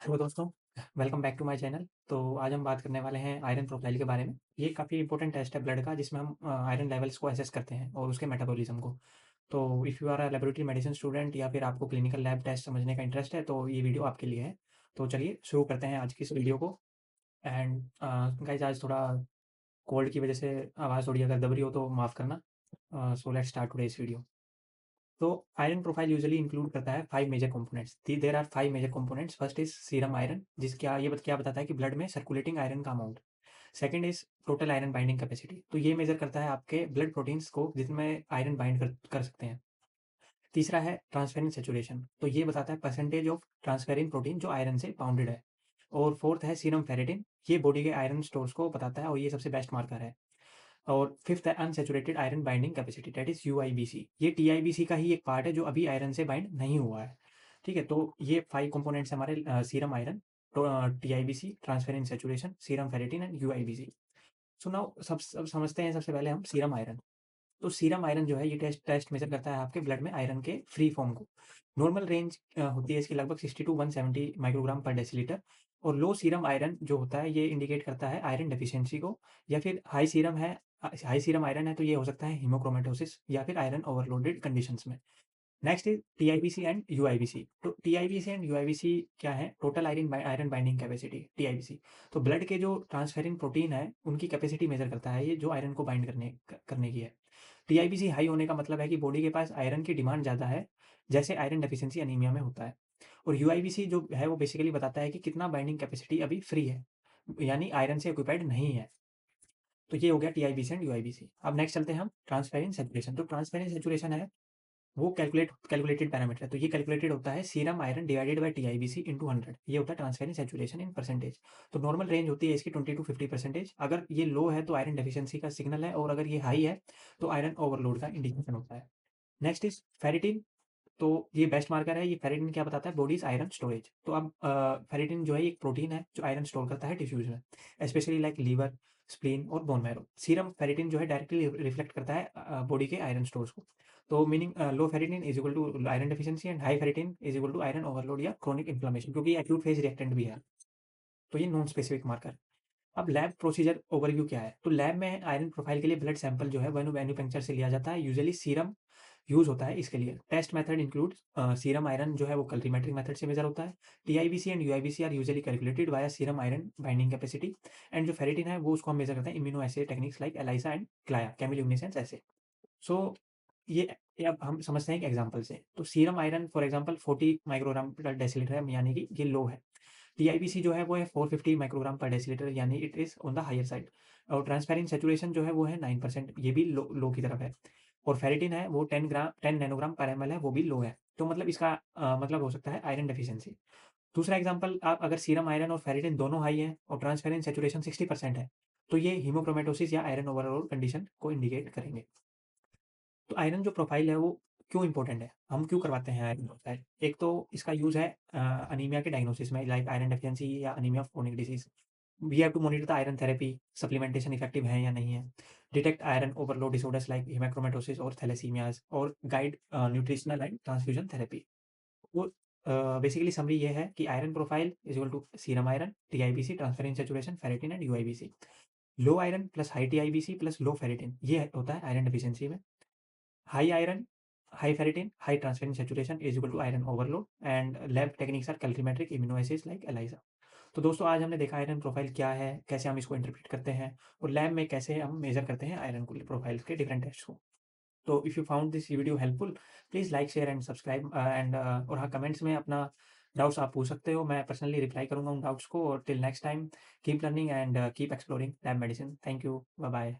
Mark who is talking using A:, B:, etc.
A: Hello दोस्तों, welcome back to my channel. तो आज हम बात करने वाले हैं आयरन प्रोफाइल के बारे में। ये काफ़ी इंपॉर्टेंट टेस्ट है ब्लड का, जिसमें हम आयरन लेवल्स को असेस करते हैं और उसके मेटाबॉलिज्म को। तो if you are a laboratory medicine student या फिर आपको क्लिनिकल लैब टेस्ट समझने का इंटरेस्ट है, तो ये वीडियो आपके लिए है। तो चलिए शुरू करते हैं आज की इस वीडियो को। एंड गाइस, आज थोड़ा कोल्ड की वजह से आवाज़ थोड़ी अगर दब रही हो तो माफ़ करना। So let's start today's video. तो आयरन प्रोफाइल यूजुअली इंक्लूड करता है 5 major components. There are 5 major components. First is serum iron, क्या बताता है कि ब्लड में सर्कुलेटिंग आयरन का amount. Second is total iron binding capacity, तो ये मेजर करता है आपके ब्लड प्रोटीन्स को जिसमें आयरन बाइंड कर सकते हैं। तीसरा है ट्रांसफेरिन सेचुरेशन, तो ये बताता है परसेंटेज ऑफ ट्रांसफेरिन प्रोटीन जो आयरन से बाउंडेड है। और फोर्थ है सीरम फेरेटिन, ये बॉडी के आयरन स्टोर्स को बताता है और ये सबसे बेस्ट मार्कर है। और फिफ्थ है unsaturated iron binding capacity, that is UIBC. ये टीआईबीसी का ही एक पार्ट है जो अभी आयरन से बाइंड नहीं हुआ है। ठीक है, तो ये 5 कंपोनेंट्स हमारे सीरम आयरन, तो TIBC, transferrin saturation, serum ferritin and UIBC. So now सब समझते हैं सबसे पहले हम सीरम आयरन। तो सीरम आयरन जो है ये टेस्ट टेस्ट मेजर करता है आपके ब्लड में आयरन के फ्री फॉर्म को। नॉर्मल रेंज होती है इसकी लगभग 60 टू 170 माइक्रोग्राम पर डेसीलीटर। और लो सीरम आयरन जो होता है ये इंडिकेट करता है आयरन डेफिशिएंसी को। या फिर हाई सीरम आयरन है तो ये हो सकता है हीमोक्रोमेटोसिस या फिर आयरन ओवरलोडेड कंडीशंस में। Next is TIBC and UIBC. तो टीआईबीसी एंड यूआईबीसी क्या है? Total iron binding capacity, TIBC. तो ब्लड के जो ट्रांसफेरिन प्रोटीन है उनकी कैपेसिटी मेजर करता है ये, जो आयरन को बाइंड करने की है। टीआईबीसी हाई होने का मतलब है कि बॉडी के पास आयरन की डिमांड ज़्यादा है, जैसे आयरन डेफिशिएंसी अनीमिया में होता है। और यूआईबीसी जो है वो बेसिकली बताता है कि कितना बाइंडिंग कैपेसिटी अभी फ्री है, यानी आयरन से ऑक्यूपाइड नहीं है। तो ये हो गया टीआईबीसी एंड यूआईबीसी। अब नेक्स्ट चलते हैं हम ट्रांसफेरेंस सैचुरेशन। तो ट्रांसफेरेंस सैचुरेशन है वो कैलकुलेटेड पैरामीटर है। तो ये कैलकुलेटेड होता है serum iron divided by TIBC into 100। ये होता है ट्रांसफेरेंस सैचुरेशन इन परसेंटेज। तो नॉर्मल रेंज होती है इसकी 20 टू 50%। अगर ये लो है तो आयरन डेफिशिएंसी का सिग्नल है, और अगर ये हाई है तो आयरन ओवरलोड का इंडिकेशन होता है। Next is ferritin. तो ये बेस्ट मार्कर है। ये फेरिटिन क्या बताता है? Bodies iron storage. तो अब फेरिटिन जो है एक प्रोटीन है जो आयरन स्टोर करता है टिश्यूज में, स्पेशली लाइक लीवर, स्प्लीन और बोन मैरो। सीरम फेरिटिन जो है डायरेक्टली रिफ्लेक्ट करता है बॉडी के आयरन स्टोर्स को। तो meaning low ferritin is equal to iron deficiency and high ferritin is equal to iron overload या क्रोनिक इन्फ्लेमेशन, क्योंकि ये एक्यूट फेज रिएक्टेंट भी है। तो ये नॉन स्पेसिफिक मार्कर। अब लैब प्रोसीजर ओवरव्यू क्या है? तो लैब में आयरन प्रोफाइल के लिए ब्लड सैंपल जो है वेन्यूपेक्चर से लिया जाता है। यूजुअली सीरम यूज़ होता है इसके लिए। Test method include serum iron जो है वो कलरीमेट्रिक मेथड से मेजर होता है। TIBC and UIBC are usually calculated via serum iron binding capacity. And जो फेरिटिन है वो उसको हम मेजर करते हैं immunoassay techniques like ELISA and CLIA, chemiluminescence ऐसे। सो ये अब हम समझते हैं एक एग्जांपल से। तो serum iron for example 40 microgram पर डेसीलीटर है, यानी कि ये लो है। टीआईबीसी जो है वो है 450 माइक्रोग्राम पर डेसीलीटर, यानी it is on the higher side. और ट्रांसफेरिन सेचुरेशन जो है वो है 9%, ये भी लो की तरफ है। और फेरिटिन है वो 10 नैनोग्राम पर एमएल है, वो भी लो है। तो मतलब इसका मतलब हो सकता है आयरन डेफिशिएंसी। दूसरा एग्जांपल, आप अगर सीरम आयरन और फेरिटिन दोनों हाई है और ट्रांसफेरिन सेचुरेशन 60% है, तो ये हीमोक्रोमेटोसिस या आयरन ओवरलोड कंडीशन को इंडिकेट करेंगे। तो आयरन जो प्रोफाइल है वो क्यों इंपॉर्टेंट है? हम क्यों करवाते हैं आयरन प्रोफाइल? एक तो इसका यूज़ है अनीमिया के डायग्नोसिस में, लाइक आयरन डेफिशिएंसी या anaemia of chronic disease. We have to monitor the iron therapy, supplementation effective है या नहीं है। Detect iron overload disorders like haemochromatosis और थैलेसीमियाज, और guide nutritional and transfusion therapy. वो बेसिकली समरी ये है कि iron profile is equal to serum iron, TIBC, transferrin saturation, ferritin and UIBC. Low iron plus high TIBC plus low ferritin, ये होता है iron deficiency में। High iron, high ferritin, high transferrin saturation is equal to iron overload, and lab techniques are calorimetric immunoassays like ELISA। तो दोस्तों आज हमने देखा iron profile क्या है, कैसे हम इसको इंटरप्रेट करते हैं, और लैब में कैसे हम मेजर करते हैं आयरन प्रोफाइल के डिफरेंट टेस्ट को। तो if you found this video helpful, please like share and subscribe and और हाँ, कमेंट्स में अपना डाउट्स आप पूछ सकते हो। मैं पर्सनली रिप्लाई करूंगा उन डाउट्स को। और till next time, keep learning and keep exploring lab medicine. Thank you, bye bye.